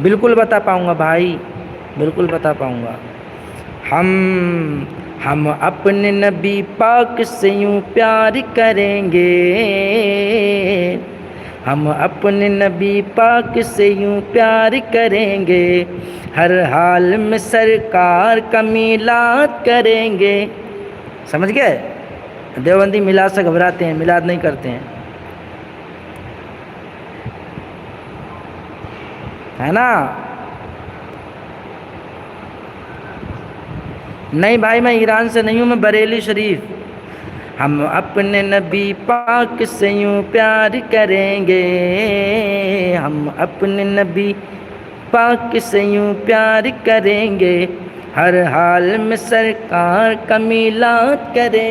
بالکل بتا پاؤں گا بھائی، بالکل بتا پاؤں گا۔ ہم اپنے نبی پاک سے یوں پیار کریں گے، ہم اپنے نبی پاک سے یوں پیار کریں گے، ہر حال میں سرکار کا میلاد کریں گے۔ سمجھ گئے؟ دیوبندی میلاد سے گھبراتے ہیں، میلاد نہیں کرتے ہیں، ہے نا؟ نہیں بھائی میں ایران سے نہیں ہوں، میں بریلی شریف۔ ہم اپنے نبی پاک سے یوں پیار کریں گے، ہم اپنے نبی پاک سے یوں پیار کریں گے، ہر حال میں سرکار کا میلاد کریں